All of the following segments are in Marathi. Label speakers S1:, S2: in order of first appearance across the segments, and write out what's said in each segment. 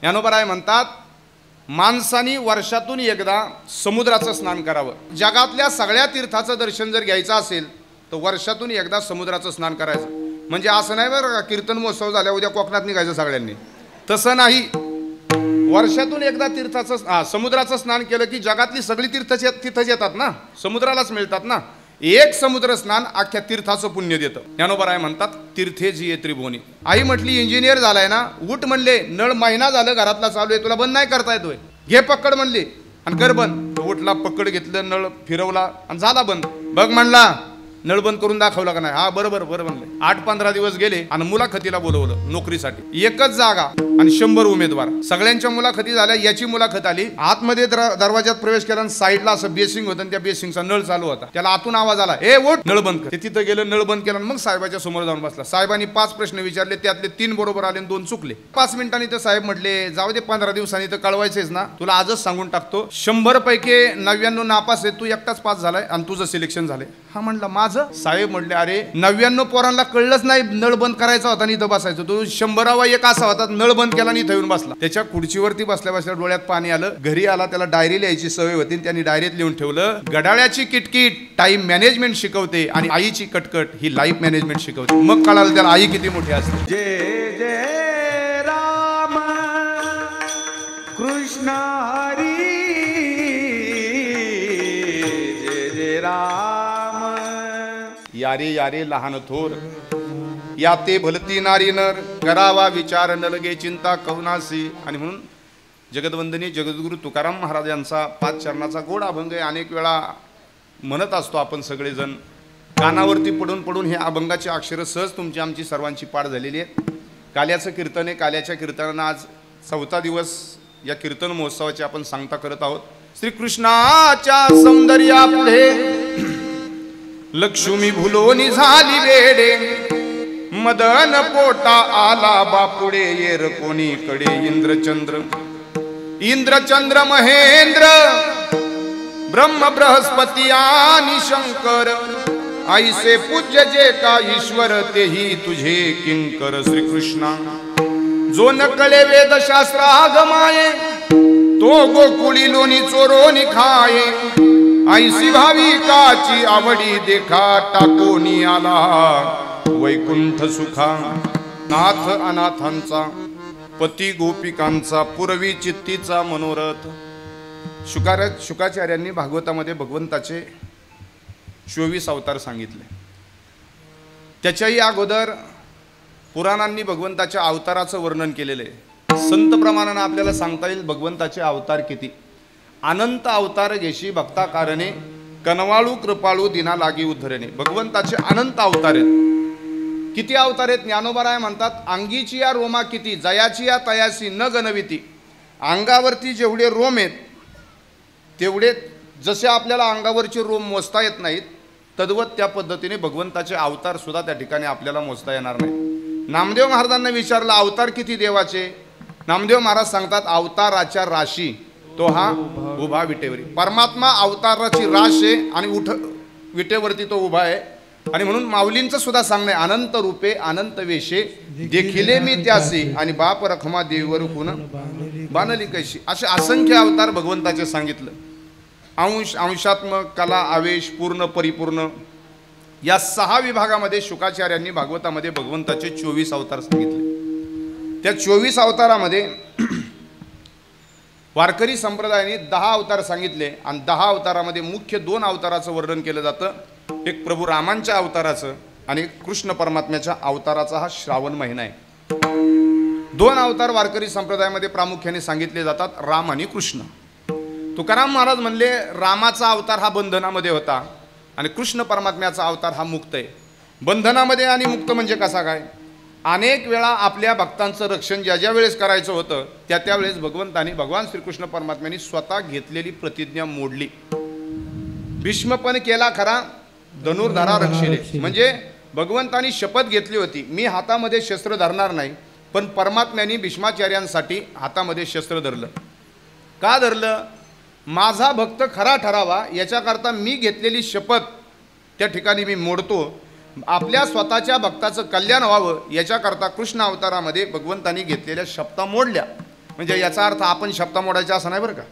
S1: ज्ञानोबराय म्हणतात, माणसानी वर्षातून एकदा समुद्राचं स्नान करावं। जगातल्या सगळ्या तीर्थाचं दर्शन जर घ्यायचं असेल तर वर्षातून एकदा समुद्राचं स्नान करायचं। म्हणजे असं नाही बरं कीर्तन महोत्सव झाल्या उद्या कोकणात निघायचं सगळ्यांनी, तसं नाही। वर्षातून एकदा तीर्थाचं समुद्राचं स्नान केलं की जगातली सगळी तीर्थ तिथंच येतात ना, समुद्रालाच मिळतात ना। एक समुद्र स्नान अख्ख्या तीर्थाचं पुण्य देतं। ज्ञानोबराय म्हणतात, तीर्थे जिये त्रिभुवनी। आई म्हटली इंजिनियर झालाय ना, उठ म्हणले, नळ महिना झालं घरातला चालू आहे, तुला बंद नाही करता येतोय, घे पकड म्हणली आणि कर बंद। उठला, पकड घेतलं, नळ फिरवला आणि झाला बंद। बघ म्हणला, नळ बंद करून दाखवला का नाही? हा बरोबर म्हणले। 8-15 दिवस गेले आणि मुलाखतीला बोलवलं नोकरीसाठी। एकच जागा आणि 100 उमेदवार, सगळ्यांच्या मुलाखती झाल्या। याची मुलाखत आली, आतमध्ये दरवाजात प्रवेश केला आणि साईडला असं बेसिंग होतं, त्या बेसिंगचा नळ चालू होता। त्याला आतून आवाज आला, ए उठ, नळ बंद कर। ते तिथं गेलं, नळ बंद केला, मग साहेबाच्या समोर जाऊन बसला। साहेबांनी 5 प्रश्न विचारले, त्यातले 3 बरोबर आले आणि 2 चुकले। 5 मिनिटांनी तर साहेब म्हटले, जाऊ दे, 15 दिवसांनी तर कळवायचेच ना, तुला आजच सांगून टाकतो, 100 पैकी 99 नापास आहे, तू एकटाच पास झालाय आणि तुझं सिलेक्शन झालंय। हा म्हणला, माझं? साहेब म्हटले, अरे 99 पोरांना कळलंच नाही नळ बंद करायचा होता आणि इथं बसायचं, तो 100वा एक असा होता, नळ बंद केला आणि इथं येऊन बसला। त्याच्या खुर्चीवरती बसल्या बसल्या डोळ्यात पाणी आलं। घरी आला, त्याला डायरी लिहायची सवय होती, त्यांनी डायरीत लिहून ठेवलं, गडाळ्याची किटकिट टाइम मॅनेजमेंट शिकवते आणि आईची कटकट ही लाईफ मॅनेजमेंट शिकवते। मग कळालं त्याला आई किती मोठी असते।
S2: जय जय राम कृष्ण हरी, जय जय राम।
S1: यारे यारे लहान थोर, या ते भलती नारी नर, करावा विचार न लगे चिंता कवनासी। आणि म्हणून जगदवंदनी जगद्गुरु तुकाराम महाराज यांचा 5 चरणाचा गोड अभंग अनेक वेळा म्हणत असतो आपण सगळेजण। कानावरती पडून पडून हे अभंगाची अक्षरं सहज तुमची आमची सर्वांची पाठ झालेली आहेत। काल्याचं कीर्तन आहे, काल्याच्या कीर्तनानं आज 4था दिवस या कीर्तन महोत्सवाची आपण सांगता करत आहोत। श्रीकृष्णाच्या सौंदर्यापुढे लक्ष्मी भुलोनी झाली वेडे, मदन पोटा आला बापुडे, येर कोणीकडे इंद्रचंद्र महेंद्र, ब्रह्म बृहस्पती आणि शंकर, आईसे पूज्य जे का ईश्वर, तेही तुझे किंकर। श्रीकृष्णा जो न कळे वेदशास्त्र आगमाये, तो गोकुळी लोणी चोरोनी खाये, ऐसी भाविकाची आवडी देखा, टाकोनी आला वैकुंठ सुखा। नाथ अनाथांचा, पती गोपिकांचा, पूर्वी चित्तीचा मनोरथ। शुकाचार्यांनी भागवतामध्ये भगवंताचे 24 अवतार सांगितले। त्याच्याही अगोदर पुराणांनी भगवंताच्या अवताराचं वर्णन केलेलं आहे। संत प्रमाणाने आपल्याला सांगता येईल भगवंताचे अवतार किती। अनंत अवतार घेशी भक्ता कारणे, कनवाळू कृपाळू दिना लागी उद्धरणे। भगवंताचे अनंत अवतार आहेत। किती अवतार आहेत? ज्ञानोबराय म्हणतात, अंगीची या रोमा किती, जयाची या तयासी न गणविती। अंगावरती जेवढे रोम आहेत तेवढे, जसे आपल्याला अंगावरचे रोम मोजता येत नाहीत, तद्वत त्या पद्धतीने भगवंताचे अवतार सुद्धा त्या ठिकाणी आपल्याला मोजता येणार नाही। नामदेव महाराजांना विचारलं, अवतार किती देवाचे? नामदेव महाराज सांगतात, अवताराच्या राशी तो हा उभा विटेवरी। परमात्मा अवताराची राश आहे आणि विटेवरती तो उभा आहे। आणि म्हणून माऊलींचं सुद्धा सांगणं आहे, अनंत रूपे अनंत वेशे, देखिले मी त्यासी, आणि बाप रखमा देवीवर कुण बाणली कैशी। असे असंख्य अवतार भगवंताचे सांगितलं। अंश, अंशात्मक, कला, आवेश, पूर्ण, परिपूर्ण, या 6 विभागामध्ये शुकाचार्यांनी भागवतामध्ये भगवंताचे 24 अवतार सांगितले। त्या 24 अवतारामध्ये वारकरी संप्रदायाने 10 अवतार सांगितले आणि 10 अवतारामध्ये मुख्य 2 अवताराचं वर्णन केलं जातं। एक प्रभू रामांच्या अवताराचं आणि कृष्ण परमात्म्याच्या अवताराचा हा श्रावण महिना आहे। 2 अवतार वारकरी संप्रदायामध्ये प्रामुख्याने सांगितले जातात, राम आणि कृष्ण। तुकाराम महाराज म्हणले, रामाचा अवतार हा बंधनामध्ये होता आणि कृष्ण परमात्म्याचा अवतार हा मुक्त आहे। बंधनामध्ये आणि मुक्त म्हणजे कसा काय? अनेक वेळा आपल्या भक्तांचं रक्षण ज्या वेळेस करायचं होतं त्या वेळेस भगवान श्रीकृष्ण परमात्म्यांनी स्वतः घेतलेली प्रतिज्ञा मोडली। भीष्म पण केला खरा, धनुर्धरा रक्षिले। म्हणजे भगवंतांनी शपथ घेतली होती, मी हातामध्ये शस्त्र धरणार नाही, पण परमात्म्यांनी भीष्माचार्यांसाठी हातामध्ये शस्त्र धरलं। का धरलं? माझा भक्त खरा ठरावा याच्याकरता मी घेतलेली शपथ त्या ठिकाणी मी मोडतो। आपल्या स्वतःच्या भक्ताचं कल्याण व्हावं याच्याकरता कृष्ण अवतारामध्ये भगवंतांनी घेतलेल्या शपथा मोडल्या। म्हणजे याचा अर्थ आपण शब्द मोडायचा असं नाही बरं का.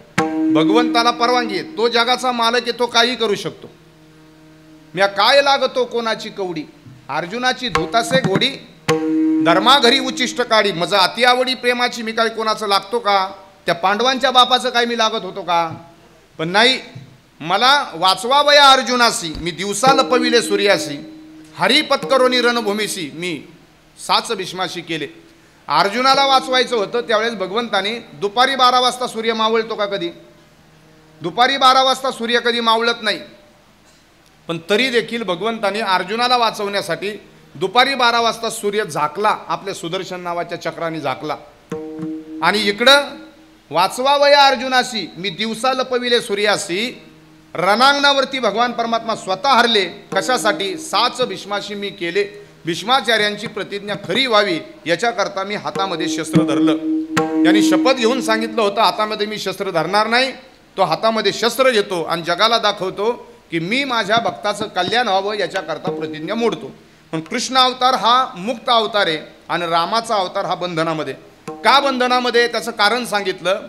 S1: भगवंताला परवानगी आहे, तो जगाचा मालक आहे, तो काही करू शकतो. म्या काय लागतो कोणाची कवडी, अर्जुनाची धुतासे घोडी, धर्मा घरी उच्चिष्ट काढी, मजा अति आवडी प्रेमाची, मी काय कोणाचं लागतो का, त्या पांडवांच्या बापाचं काय मी लागत होतो का. पण नाही, मला वाचवावया अर्जुनासी, मी दिवसा लपविले सूर्यासी, हरी पत्करोनी रणभूमीसी, मी साच भीष्माशी केले. अर्जुनाला वाचवायचं होतं त्यावेळेस भगवंताने दुपारी 12 वाजता सूर्य मावळतो का कधी, दुपारी 12 वाजता सूर्य कधी मावळत नाही. पण तरी देखील भगवंताने अर्जुनाला वाचवण्यासाठी दुपारी 12 वाजता सूर्य झाकला, आपल्या सुदर्शन नावाच्या चक्राने झाकला. आणि इकडं वाचवावया अर्जुनासी, मी दिवसा लपविले सूर्यासी, रणांगणावरती भगवान परमात्मा स्वतः हरले. कशासाठी, साच भीष्माशी मी केले, भीष्माचार्यांची प्रतिज्ञा खरी व्हावी याच्याकरता मी हातामध्ये शस्त्र धरलं. यांनी शपथ घेऊन सांगितलं होतं हातामध्ये मी शस्त्र धरणार नाही, तो हातामध्ये शस्त्र घेतो आणि जगाला दाखवतो की मी माझ्या भक्ताचं कल्याण व्हावं याच्याकरता प्रतिज्ञा मोडतो. पण कृष्ण अवतार हा मुक्त अवतार आहे आणि रामाचा अवतार हा बंधनामध्ये. का बंधनामध्ये, त्याचं कारण सांगितलं.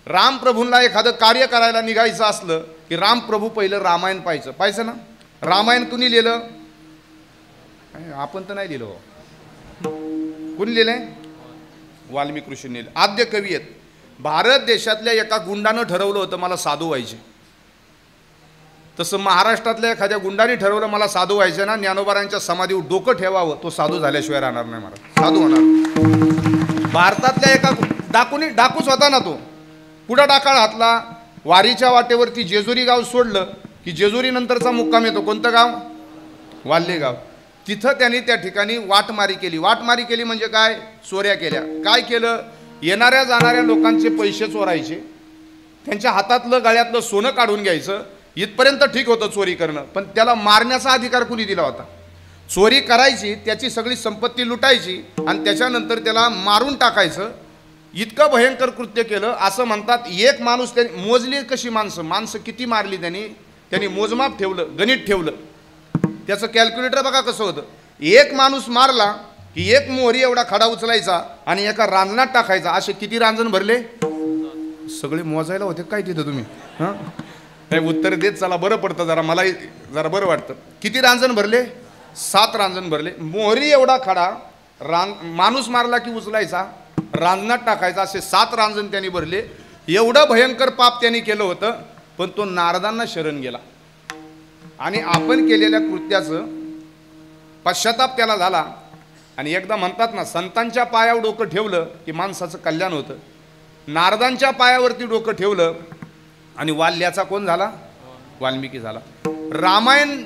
S1: रामप्रभूंना एखादं कार्य करायला निघायचं असलं की रामप्रभू पहिलं रामायण पाहायचं ना. रामायण कुणी लिहिलं, आपण तर नाही लिहिलं, कुणी लिहिलंय, वाल्मिकी ऋषींनी लिहिलं. आद्य कवी आहेत. भारत देशातल्या एका गुंडानं ठरवलं होतं मला साधू व्हायचे, तसं महाराष्ट्रातल्या एखाद्या गुंडाने ठरवलं मला साधू व्हायचं ना, ज्ञानोबारांच्या समाधीवर डोकं ठेवावं, तो साधू झाल्याशिवाय राहणार नाही, मला साधू होणार. भारतातल्या एका डाकूच होता ना, तो पुढं डाकाळ घातला, वारीच्या वाटेवरती जेजुरी गाव सोडलं की जेजुरी नंतरचा मुक्काम येतो कोणतं गाव, वाल्ले गाव. तिथं त्यांनी त्या ठिकाणी वाटमारी केली म्हणजे काय, चोऱ्या केल्या. काय केलं, येणाऱ्या जाणाऱ्या लोकांचे पैसे चोरायचे, त्यांच्या हातातलं गळ्यातलं सोनं काढून घ्यायचं. इथपर्यंत ठीक होतं चोरी करणं, पण त्याला मारण्याचा अधिकार कुणी दिला होता. चोरी करायची, त्याची सगळी संपत्ती लुटायची आणि त्याच्यानंतर त्याला मारून टाकायचं. इतकं भयंकर कृत्य केलं. असं म्हणतात एक माणूस, त्यांनी मोजली कशी माणसं किती मारली, त्यांनी मोजमाप ठेवलं, गणित ठेवलं. त्याचं कॅल्क्युलेटर बघा कसं होतं. एक माणूस मारला की एक मोहरी एवढा खडा उचलायचा आणि एका रांजणात टाकायचा. असे किती रांजण भरले, सगळे मोजायला होते काय तिथं तुम्ही, हां नाही उत्तर देत चला, बरं पडतं जरा, मलाही जरा बरं वाटतं. किती रांजण भरले, 7 रांजण भरले. मोहरी एवढा खडा माणूस मारला की उचलायचा, रांजणात टाकायचा, असे 7 रांजण त्यांनी भरले. एवढं भयंकर पाप त्यांनी केलं होतं. पण तो नारदांना शरण गेला आणि आपण केलेल्या कृत्याचं पश्चाताप त्याला झाला. आणि एकदा म्हणतात ना, संतांच्या पायावर डोकं ठेवलं की माणसाचं कल्याण होतं. नारदांच्या पायावरती डोकं ठेवलं आणि वाल्याचा कोण झाला, वाल्मिकी झाला. रामायण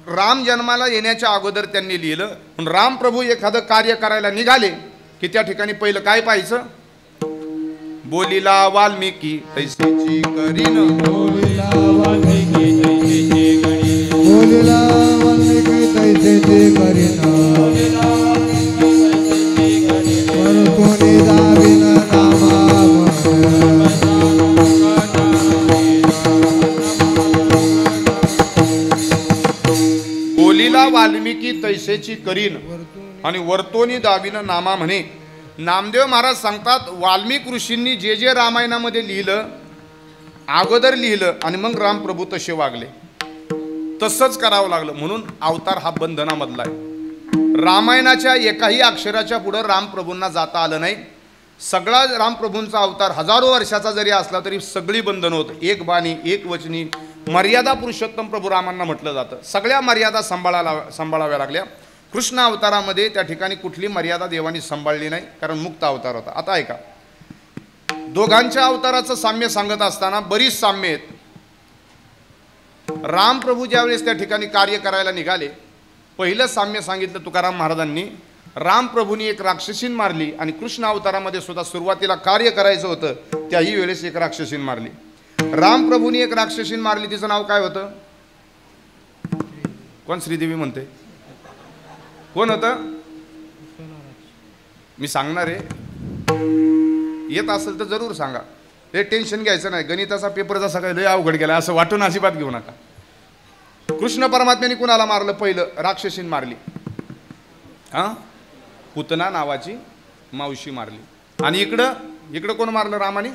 S1: राम जन्माला येण्याच्या अगोदर त्यांनी लिहिलं. पण रामप्रभू एखादं कार्य करायला निघाले की त्या ठिकाणी पहिलं काय पाहायचं, बोलिला वाल्मिकी तैसेची करीन,
S3: बोलिला वाल्मिकी तैसेची करीन, बोलिला वाल्मिकी तैसेची करीन, बोलिला वाल्मिकी तैसेची करीन, वरतुनी दाविन
S1: बोलिला वाल्मिकी तैसेची करीन आणि वर्तोनी दाविन नामा म्हणे. नामदेव महाराज सांगतात, वाल्मिक ऋषींनी जे रामायणामध्ये लिहिलं, अगोदर लिहिलं आणि मग रामप्रभू तसे वागले, तसंच करावं लागलं. म्हणून अवतार हा बंधनामधला आहे. रामायणाच्या एकाही अक्षराच्या पुढं रामप्रभूंना जाता आलं नाही. सगळा रामप्रभूंचा अवतार हजारो वर्षाचा जरी असला तरी सगळी बंधन होत. एक बाणी, एक वचनी, मर्यादा पुरुषोत्तम प्रभू रामांना म्हटलं जातं. सगळ्या मर्यादा सांभाळाव्या लागल्या. कृष्ण अवतारामध्ये त्या ठिकाणी कुठली मर्यादा देवानी सांभाळली नाही, कारण मुक्त अवतार होता. आता ऐका, दोघांच्या अवताराचं साम्य सांगत असताना बरीच साम्य आहेत. रामप्रभू ज्यावेळेस त्या ठिकाणी कार्य करायला निघाले, पहिलं साम्य सांगितलं तुकाराम महाराजांनी. रामप्रभूंनी एक राक्षसीन मारली आणि कृष्ण अवतारामध्ये सुद्धा सुरुवातीला कार्य करायचं होतं त्याही वेळेस एक राक्षसीन मारली. रामप्रभूंनी एक राक्षसीन मारली, तिचं नाव काय होतं, कोण, श्रीदेवी म्हणते, कोण होतं, मी सांगणार आहे, येत असेल तर जरूर सांगा. हे टेन्शन घ्यायचं नाही, गणिताचा पेपर जसा काय लय अवघड गेला असं वाटून अजिबात घेऊ नका. कृष्ण परमात्म्याने कुणाला मारलं, पहिलं राक्षसीन मारली, पुतना नावाची मावशी मारली. आणि इकडं इकडं कोण मारलं रामाने?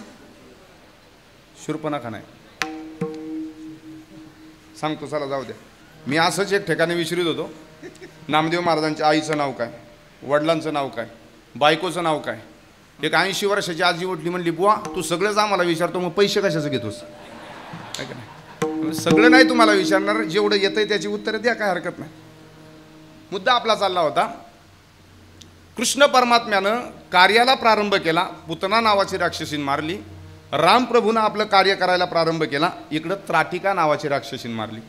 S1: शूर्पणखा नाही. सांगतो चला जाऊ द्या. मी असंच एक ठिकाणी विचारित होतो, नामदेव महाराजांच्या आईचं नाव काय, वडिलांचं नाव काय, बायकोचं नाव काय. एक 80 वर्षाची आजी उठली, म्हणली बुवा तू सगळंच आम्हाला विचारतो, मग पैसे कशाचं घेतोस? काय का नाही, सगळं नाही तुम्हाला विचारणार, जेवढं येतंय त्याची उत्तरं द्या, काय हरकत नाही. मुद्दा आपला चालला होता, कृष्ण परमात्म्यानं कार्याला प्रारंभ केला, पुतना नावाची राक्षसीन मारली. रामप्रभूनं आपलं कार्य करायला प्रारंभ केला, इकडं त्राटिका नावाची राक्षसीन मारली.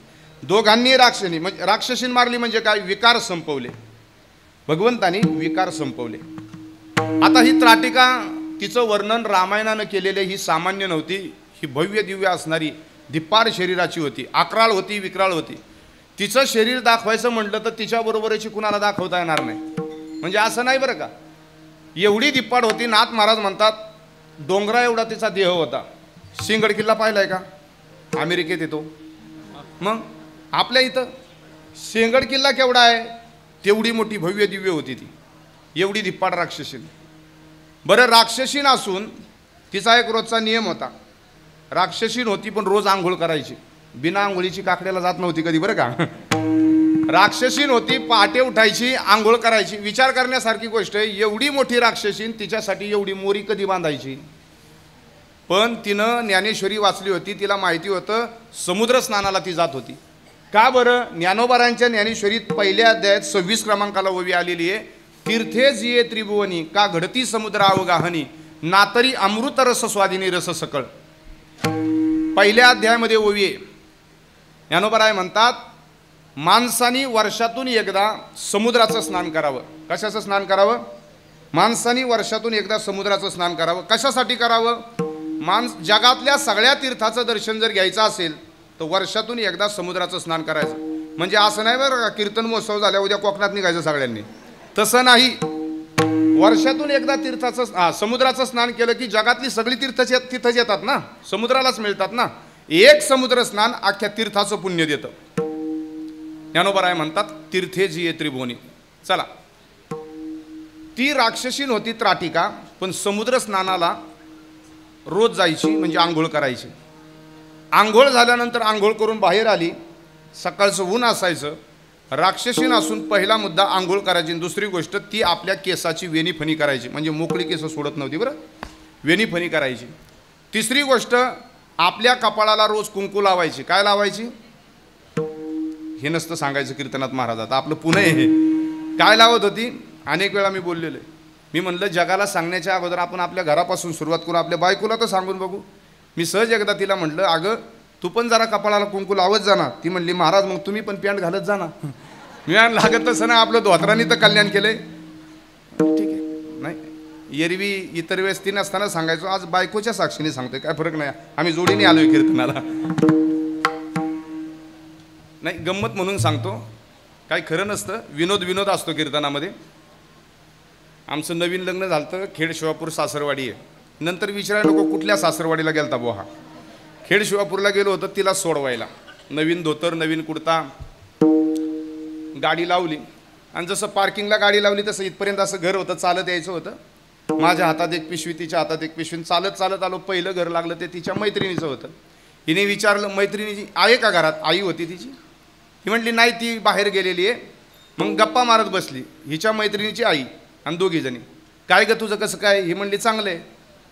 S1: दोघांनी राक्षसीन मारली म्हणजे काय? विकार संपवले. भगवंतानी विकार संपवले. आता ही त्राटिका, तिचं वर्णन रामायणानं केलेले ही सामान्य नव्हती, ही भव्य दिव्य असणारी धिप्पाड शरीराची होती, अकराळ होती, विक्राळ होती. तिचं शरीर दाखवायचं म्हटलं तर तिच्याबरोबरची कुणाला दाखवता येणार नाही. म्हणजे असं नाही बरं का, एवढी धिप्पाड होती. नाथ महाराज म्हणतात डोंगरा एवढा तिचा देह होता. सिंहगड किल्ला पाहिलाय का? अमेरिकेत येतो. मग आपल्या इथं सिंहगड किल्ला केवढा आहे? तेवढी मोठी भव्य दिव्य होती ती, एवढी धिप्पाड राक्षसीन. बरं, राक्षसीन असून तिचा एक रोजचा नियम होता. राक्षसीन होती पण रोज आंघोळ करायची, बिना आंघोळीची काकड्याला जात नव्हती कधी बरं का. राक्षसीन होती, पहाटे उठायची, आंघोळ करायची. विचार करण्यासारखी गोष्ट आहे, एवढी मोठी राक्षसीन तिच्यासाठी एवढी मोरी कधी बांधायची? पण तिनं ज्ञानेश्वरी वाचली होती, तिला माहिती होतं समुद्र स्नानाला ती जात होती. का बरं? ज्ञानोबारांच्या ज्ञानेश्वरीत पहिल्या अध्यायात 26 क्रमांकाला ओवी आलेली आहे, तीर्थे जिये त्रिभुवनी का घडती समुद्र अवगाहनी नातरी अमृत रस स्वादिनी रस सकळ. पहिल्या अध्यायामध्ये ओवी आहे. ज्ञानोबराय म्हणतात माणसानी वर्षातून एकदा समुद्राचं स्नान करावं. कशाचं स्नान करावं? माणसानी वर्षातून एकदा समुद्राचं स्नान करावं. कशासाठी करावं? जगातल्या सगळ्या तीर्थाचं दर्शन जर घ्यायचं असेल तर वर्षातून एकदा समुद्राचं स्नान करायचं. म्हणजे असं नाही बरं का कीर्तन महोत्सव झाल्या उद्या कोकणात निघायचं सगळ्यांनी, तसं नाही. वर्षातून एकदा समुद्राचं स्नान केलं की जगातली सगळी तिथंच येतात ना, समुद्रालाच मिळतात ना. एक समुद्र स्नान अख्ख्या तीर्थाचं पुण्य देतं. ज्ञानोबराय म्हणतात तीर्थे जिये त्रिभुवनी. चला, ती राक्षसीन होती त्राटिका, पण समुद्र स्नानाला रोज जायची, म्हणजे आंघोळ करायची. आंघोळ झाल्यानंतर आंघोळ करून बाहेर आली, सकाळचं ऊन असायचं. राक्षसीन असून पहिला मुद्दा आंघोळ करायची. दुसरी गोष्ट ती आपल्या केसाची वेणीफणी करायची, म्हणजे मोकळी केस सोडत नव्हती बरं, वेणीफणी करायची. तिसरी गोष्ट आपल्या कपाळाला रोज कुंकू लावायची. काय लावायची हे नसतं सांगायचं कीर्तनात महाराजात, आपलं पुणे हे. काय लावत होती? अनेक वेळा मी बोललेलो आहे. मी म्हणलं जगाला सांगण्याच्या अगोदर आपण आपल्या घरापासून सुरुवात करू, आपल्या बायकोला तर सांगून बघू. मी सहज एकदा तिला म्हटलं अगं तू पण जरा कपाळाला कुंकू लावत जा ना. ती म्हणली महाराज मग तुम्ही पण पॅन्ट घालत जा ना. मी लागत तसं ना, आपलं धोत्रांनी तर कल्याण केलंय. ठीक आहे, नाही एरवी इतर वेळेस ती नसताना सांगायचो, आज बायकोच्या साक्षीने सांगतोय, काय फरक नाही, आम्ही जोडीने आलोय कीर्तनाला. नाही गंमत म्हणून सांगतो, काही खरं नसतं, विनोद असतो कीर्तनामध्ये. आमचं नवीन लग्न झालं, खेड शिवापूर सासरवाडी आहे. नंतर विचारायला नको कुठल्या सासरवाडीला गेलता बोहा. खेड शिवापूरला गेलो होतो तिला सोडवायला. नवीन धोतर, नवीन कुर्ता, गाडी लावली आणि जसं पार्किंगला गाडी लावली तसं इथपर्यंत असं घर होतं, चालत यायचं होतं. माझ्या हातात एक पिशवी, तिच्या हातात एक पिशवी, चालत आलो. पहिलं घर लागलं ते तिच्या मैत्रिणीचं होतं. हिने विचारलं मैत्रिणीची आहे का घरात? आई होती तिची. ही म्हटली नाही ती बाहेर गेलेली आहे. मग गप्पा मारत बसली हिच्या मैत्रिणीची आई आणि दोघी जणी. काय ग तुझं कसं काय? ही म्हणली चांगलं आहे.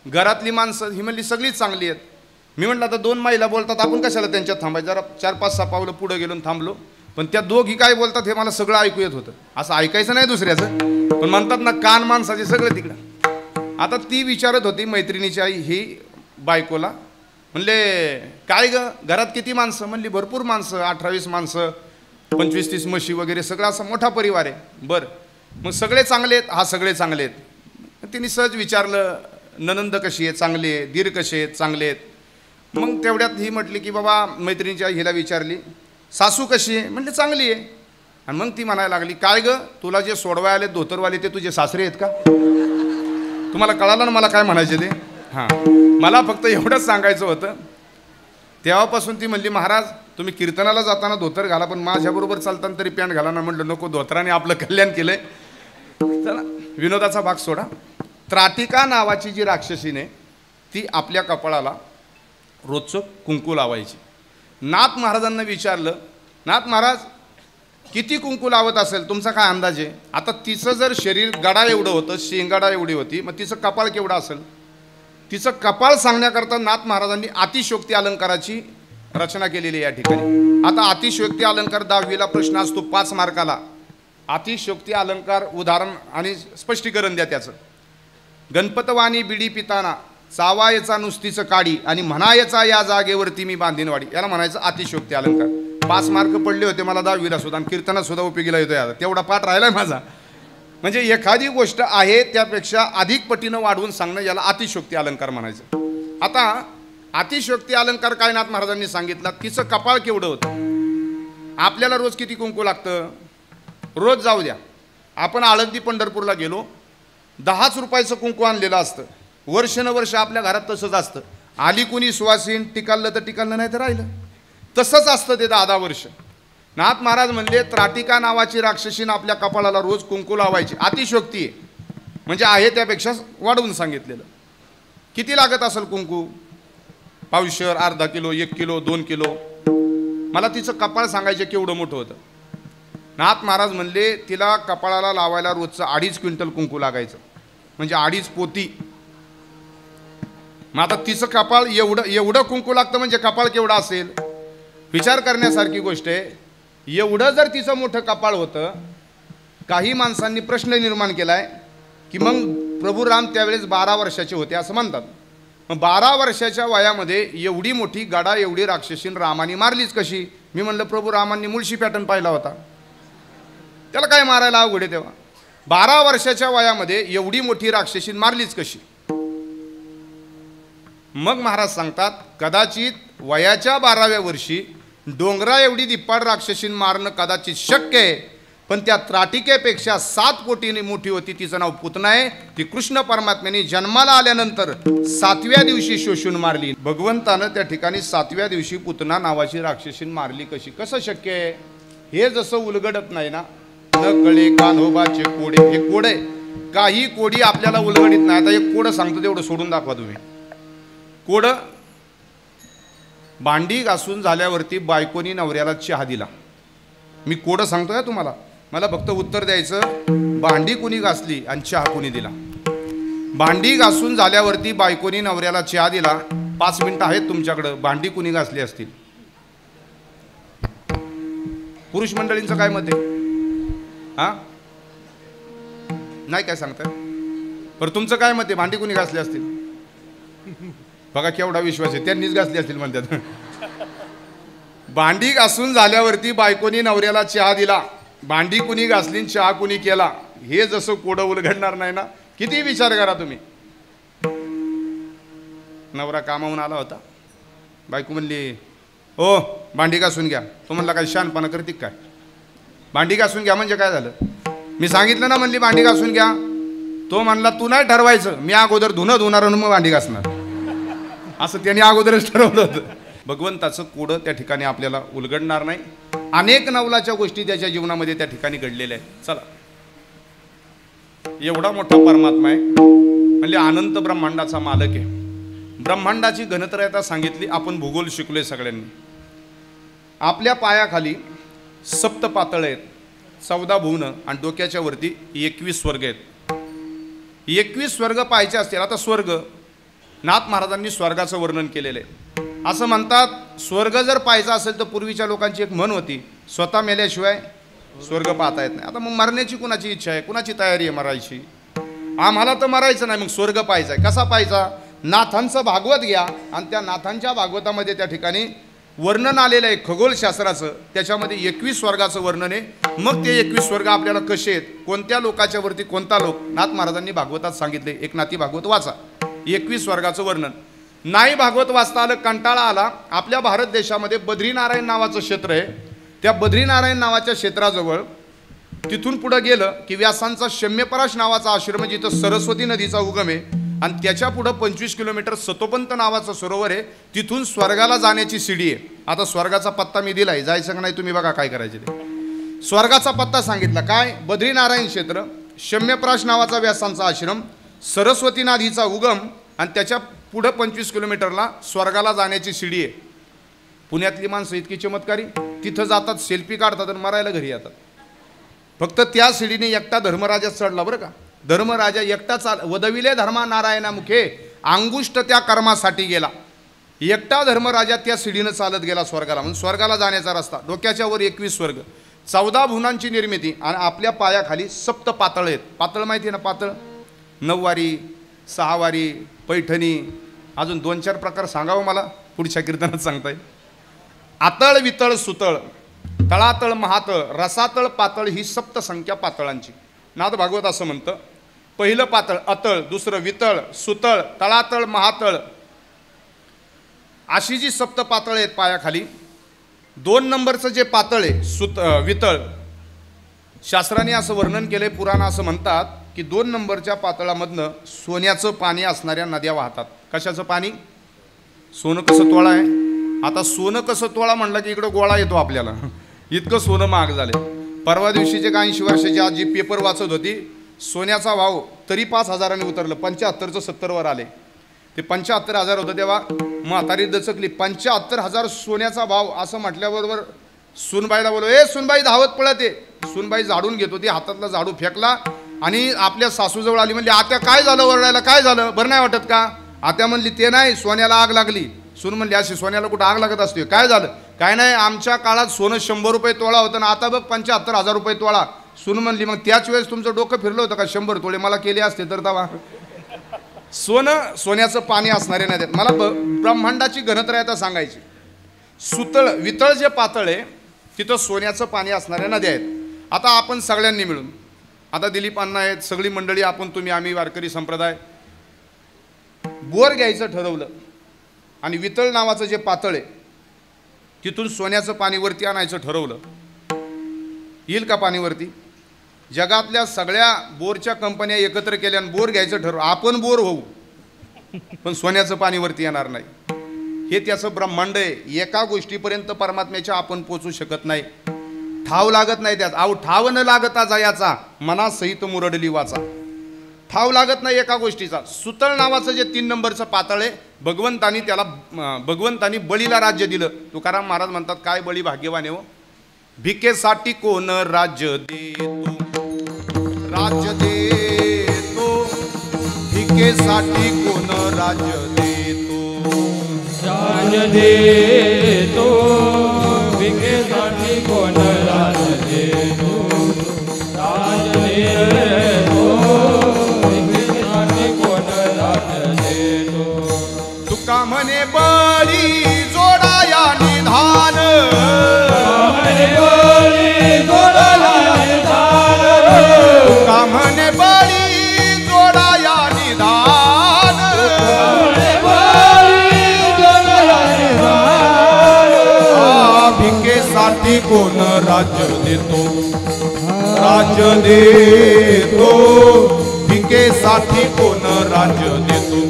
S1: घरातली माणसं? ही म्हणली सगळीच चांगली आहेत. मी म्हटलं आता दोन महिला बोलतात, आपण कशाला त्यांच्यात थांबायचं? जरा 4-5-6 पावलं पुढं गेलो थांबलो. पण त्या दोघी काय बोलतात हे मला सगळं ऐकू येत होतं. असं ऐकायचं नाही दुसऱ्याचं, पण म्हणतात ना कान माणसाचे सगळं तिकडं. आता ती विचारत होती मैत्रिणीची आई ही बायकोला, म्हणले काय ग घरात किती माणसं? म्हणली भरपूर माणसं, 18-20 माणसं, 25-30 म्हशी वगैरे, सगळं असा मोठा परिवार आहे. बरं मग सगळे चांगले आहेत? हा सगळे चांगले आहेत. तिने सहज विचारलं ननंद कशी आहे? चांगली आहे. दीर कसे आहेत? चांगले आहेत. मग तेवढ्यात ही म्हटली की बाबा मैत्रिणीच्या हिला विचारली सासू कशी आहे? म्हणले चांगली आहे. आणि मग ती म्हणायला लागली काय ग तुला जे सोडवाय आले धोतरवाले ते तुझे सासरे आहेत का? तुम्हाला कळालं ना मला काय म्हणायचे ते? हां, मला फक्त एवढंच सांगायचं होतं. तेव्हापासून ती म्हणली महाराज तुम्ही कीर्तनाला जाताना धोतर घाला, पण माझ्याबरोबर चालताना तरी पॅन्ट घाला ना. म्हटलं नको, धोतराने आपलं कल्याण केलंय. चला विनोदाचा भाग सोडा. त्राटिका नावाची जी राक्षसीने ती आपल्या कपाळाला रोजचं कुंकू लावायची. नाथ महाराजांना विचारलं, नाथ महाराज किती कुंकू लावत असेल, तुमचा काय अंदाज आहे? आता तिचं जर शरीर गडा एवढं होतं, शेंगाडा एवढी होती, मग तिचं कपाळ केवढं असेल? तिचं कपाळ सांगण्याकरता नाथ महाराजांनी अतिशयोक्ती अलंकाराची रचना केलेली आहे या ठिकाणी. आता अतिशयोक्ती अलंकार 10वीला प्रश्न असतो 5 मार्काला. अतिशयोक्ती अलंकार उदाहरण आणि स्पष्टीकरण द्या त्याचं. गणपतवाणी बिडी पिताना चावायचा नुसतीचं काडी आणि म्हणायचा या जागेवरती मी बांधीनवाडी, याला म्हणायचं अतिशयोक्ती अलंकार. 5 मार्क पडले होते मला 10वीला सुद्धा, आणि कीर्तनात सुद्धा उपयोगीला येतो याला, तेवढा पाठ राहिलाय माझा. म्हणजे एखादी गोष्ट आहे त्यापेक्षा अधिक पटीनं वाढवून सांगणं याला अतिशयोक्ती अलंकार म्हणायचं. आता अतिशयोक्ती अलंकार काय नाथ महाराजांनी सांगितलं, तिचं कपाळ केवढं होतं. आपल्याला रोज किती कुंकू लागतं? रोज जाऊ द्या, आपण आळंदी पंढरपूरला गेलो, 10च रुपयाचं कुंकू आणलेलं असतं. वर्ष आपल्या घरात तसंच असतं. आली कुणी सुवासीन, टिकालं तर टिकालं, नाही तर राहिलं. तसंच असतं ते 10 वर्ष. नाथ महाराज म्हणले त्राटिका नावाची राक्षसीनं आपल्या कपाळाला रोज कुंकू लावायची. अतिशयोक्ती आहे, म्हणजे आहे त्यापेक्षा वाढवून सांगितलेलं. किती लागत असेल कुंकू? पावशेर, अर्धा किलो, 1 किलो, 2 किलो. मला तिचं कपाळ सांगायचं केवढं मोठं होतं. नाथ महाराज म्हणले तिला कपाळाला लावायला रोजचं 2.5 क्विंटल कुंकू लागायचं, म्हणजे 2.5 पोती. मग आता तिचं कपाळ एवढं कुंकू लागतं म्हणजे कपाळ केवढं असेल? विचार करण्यासारखी गोष्ट आहे. एवढं जर तिचं मोठं कपाळ होतं, काही माणसांनी प्रश्न निर्माण केलाय की मग प्रभू राम त्यावेळेस 12 वर्षाचे होते असं म्हणतात. मग 12 वर्षाच्या वयामध्ये एवढी मोठी गडा एवढी राक्षसीन रामाने मारलीच कशी? मी म्हणलं प्रभू रामांनी मुळशी पॅटर्न पाहिला होता, त्याला काय मारायला अवघड आहे तेव्हा? 12 वर्षाच्या वयामध्ये एवढी मोठी राक्षसीन मारलीच कशी? मग महाराज सांगतात कदाचित वयाच्या 12व्या वर्षी डोंगरा एवढी दिप्पाड राक्षसीन मारणं कदाचित शक्य आहे, पण त्या त्राटिकेपेक्षा 7 पटीने मोठी होती. तिचं नाव पुतना आहे. ती कृष्ण परमात्म्याने जन्माला आल्यानंतर 7व्या दिवशी शोषून मारली. भगवंतानं त्या ठिकाणी 7व्या दिवशी पुतना नावाची राक्षसीन मारली कशी? कसं शक्य आहे? हे जसं उलगडत नाही ना, न कळे कान्होबाचे कोडे. हे कोडे काही कोडी आपल्याला उलगडीत नाही. आता एक कोडं सांगतो तेवढं सोडून दाखवा तुम्ही. कोडं भांडी घासून झाल्यावरती बायकोनी नवऱ्याला चहा दिला. मी कोडं सांगतो का तुम्हाला? मला फक्त उत्तर द्यायचं, भांडी कुणी घासली आणि चहा कुणी दिला. भांडी घासून झाल्यावरती बायकोनी नवऱ्याला चहा दिला. 5 मिनिटं आहेत तुमच्याकडं. भांडी कुणी घासली असतील? पुरुष मंडळींचं काय मत आहे? हा, नाही काय सांगताय? बरं तुमचं काय मत आहे? भांडी कुणी घासली असतील? बघा केवढा विश्वास आहे, त्यांनीच घासली असतील म्हणतात. भांडी घासून झाल्यावरती बायकोनी नवऱ्याला चहा दिला. भांडी कुणी घासली, चहा कुणी केला, हे जसं कोडं उलगडणार नाही ना. किती विचार करा तुम्ही. नवरा कामावून आला होता, बायको म्हणली ओ भांडी घासून घ्या. तो म्हणला काय शानपणा करते काय? भांडी घासून घ्या म्हणजे काय झालं? मी सांगितलं ना म्हणली भांडी घासून घ्या. तो म्हणला तू नाही ठरवायचं, मी अगोदर धुणार आणि मग भांडी घासणार, असं त्यांनी अगोदरच ठरवलं होतं. भगवंताचं कोडं त्या ठिकाणी आपल्याला उलगडणार नाही. अनेक नवलाच्या गोष्टी त्याच्या जीवनामध्ये त्या ठिकाणी घडलेल्या आहेत. चला, एवढा मोठा परमात्मा आहे, म्हणजे अनंत ब्रह्मांडाचा मालक आहे. ब्रह्मांडाची घनत्रयता सांगितली. आपण भूगोल शिकलोय सगळ्यांनी. आपल्या पायाखाली 7 पातळ आहेत, 14 भुवन, आणि डोक्याच्या वरती 21 स्वर्ग आहेत. 21 स्वर्ग पाहायचे असतील. आता स्वर्ग, नाथ महाराजांनी स्वर्गाचं वर्णन केलेलं आहे. असं म्हणतात स्वर्ग जर पाहायचा असेल तर पूर्वीच्या लोकांची एक म्हण होती, स्वतः मेल्याशिवाय स्वर्ग पाहता येत नाही. आता मग मरण्याची कुणाची इच्छा आहे, कुणाची तयारी आहे मरायची? आम्हाला तर मरायचं नाही, मग स्वर्ग पाहायचा आहे. कसा पाहायचा? नाथांचं भागवत घ्या, आणि त्या नाथांच्या भागवतामध्ये त्या ठिकाणी वर्णन आलेलं आहे खगोलशास्त्राचं. त्याच्यामध्ये 21 स्वर्गाचं वर्णन आहे. मग ते 21 स्वर्ग आपल्याला कसे आहेत, कोणत्या लोकाच्या वरती कोणता लोक, नाथ महाराजांनी भागवतात सांगितले. एकनाथी भागवत वाचा, 21 स्वर्गाचं वर्णन. नाही भागवत वाचता आलं, कंटाळा आला, आपल्या भारत देशामध्ये बद्रीनारायण नावाचं क्षेत्र आहे. त्या बद्रीनारायण नावाच्या क्षेत्राजवळ तिथून पुढं गेलं की व्यासांचा शम्यपराश नावाचा आश्रम, जिथं सरस्वती नदीचा उगम आहे, आणि त्याच्या पुढं 25 किलोमीटर सतोपंत नावाचं सरोवर आहे. तिथून स्वर्गाला जाण्याची शिडी आहे. आता स्वर्गाचा पत्ता मी दिलाय, जायचं का नाही तुम्ही बघा काय करायचे ते. स्वर्गाचा पत्ता सांगितला काय? बद्रीनारायण क्षेत्र, शम्यपराश नावाचा व्यासांचा आश्रम, सरस्वती नदीचा उगम आणि त्याच्या पुढं 25 किलोमीटरला स्वर्गाला जाण्याची शिडी आहे. पुण्यातली माणसं इतकी चमत्कारी, तिथं जातात, सेल्फी काढतात आणि मरायला घरी येतात. फक्त त्या शिडीने एकटा धर्मराजा चढला बरं का. धर्मराजा एकटा वदविले धर्मा नारायणा मुखे, अंगुष्ट त्या कर्मासाठी गेला. एकटा धर्मराजा त्या शिडीनं चालत गेला स्वर्गाला. म्हणून स्वर्गाला जाण्याचा रस्ता. डोक्याच्या वर 21 स्वर्ग, 14 भुवनांची निर्मिती आणि आपल्या पायाखाली 7 पातळ आहेत. पातळ माहिती आहे ना? पातळ 9 वारी, 6 वारी, पैठणी, अजून 2-4 प्रकार सांगावं मला, पुढच्या कीर्तनात सांगता येईल. आतळ, वितळ, सुतळ, तळातळ, महातळ, रसातळ, पातळ ही 7 संख्या पातळांची. नाथ भागवत असं म्हणतं, पहिलं पातळ अतळ, दुसरं वितळ, सुतळ, तळातळ, महातळ, अशी जी 7 पातळ आहेत पायाखाली. 2 नंबरचं जे पातळ आहे वितळ, शास्त्राने असं वर्णन केलंय, पुराण असं म्हणतात की 2 नंबरच्या पातळामधनं सोन्याचं पाणी असणाऱ्या नद्या वाहतात. कशाचं पाणी? सोनं कसं तोळा आहे. आता सोनं कसं तोळा म्हणलं की इकडं गोळा येतो आपल्याला, इतकं सोनं महाग झाले. परवा दिवशीचे 80 वर्षाची आज जी पेपर वाचत होती, सोन्याचा भाव तरी 5,000ने उतरलं, 75चं 70वर आले. ते 75,000 होतं तेव्हा म्हातारी दचकली. 75,000 सोन्याचा भाव असं म्हटल्याबरोबर सुनबाईला बोलव, ए सुनबाई धावत पळते. सुनबाई झाडून घेत होती, हातातला झाडू फेकला आणि आपल्या सासूजवळ आली. म्हणली, आत्या काय झालं ओरडायला, काय झालं, बरं नाही वाटत का? आत्या म्हणली, ते नाही, सोन्याला आग लागली. सून म्हणली, अशी सोन्याला कुठं आग लागत असते? काय झालं? काय नाही, आमच्या काळात सोनं 100 रुपये तोळा होतं ना, आता बघ 75,000 रुपये तोळा. सून म्हणली, मग त्याच वेळेस तुमचं डोकं फिरलं होतं का? 100 तोळे मला केले असते तर तवा. सोन्याचं पाणी असणारे नाही. मला ब्रह्मांडाची घनत्रयता सांगायची. सुतळ, वितळ जे पातळ आहे तिथं सोन्याचं पाणी असणाऱ्या नद्या आहेत. आता आपण सगळ्यांनी मिळून, आता दिलीप अण्णा आहेत, सगळी मंडळी, आपण, तुम्ही, आम्ही वारकरी संप्रदाय, बोर घ्यायचं ठरवलं आणि वितळ नावाचं जे पातळ आहे तिथून सोन्याचं पाणी वरती आणायचं ठरवलं. येईल का पाणी वरती? जगातल्या सगळ्या बोरच्या कंपन्या एकत्र केल्या आणि बोर घ्यायचं ठरवलं. आपण बोर होऊ पण सोन्याचं पाणी वरती येणार नाही. हे त्याचं ब्रह्मांड आहे. एका गोष्टीपर्यंत परमात्म्याच्या आपण पोचू शकत नाही. ठाव लागत नाही त्यात. आव ठाव न लागता जायाचा, मनासहित मुरडली वाचा. ठाव लागत नाही एका गोष्टीचा. सुतळ नावाचं जे 3 नंबरचं पातळ आहे, भगवंतानी बळीला राज्य दिलं. तुकाराम महाराज म्हणतात, काय बळी भाग्यवान आहे हो. भिकेसाठी कोण राज्य देतो, राज्य देतो, भिकेसाठी कोण राज्य देतो,
S3: राज्य देतो, भिकेसाठी कोण राज्य देतो, राज्य देतो, भिकेसाठी कोण राज्य देतो.
S1: तुका म्हणे बळी जोडाया निधान, तुका म्हणे बळी जोडाया निधान, भिकेसाठी कोण राज्य देतो, राज्य देतो, भिकेसाठी कोण राज्य देतो,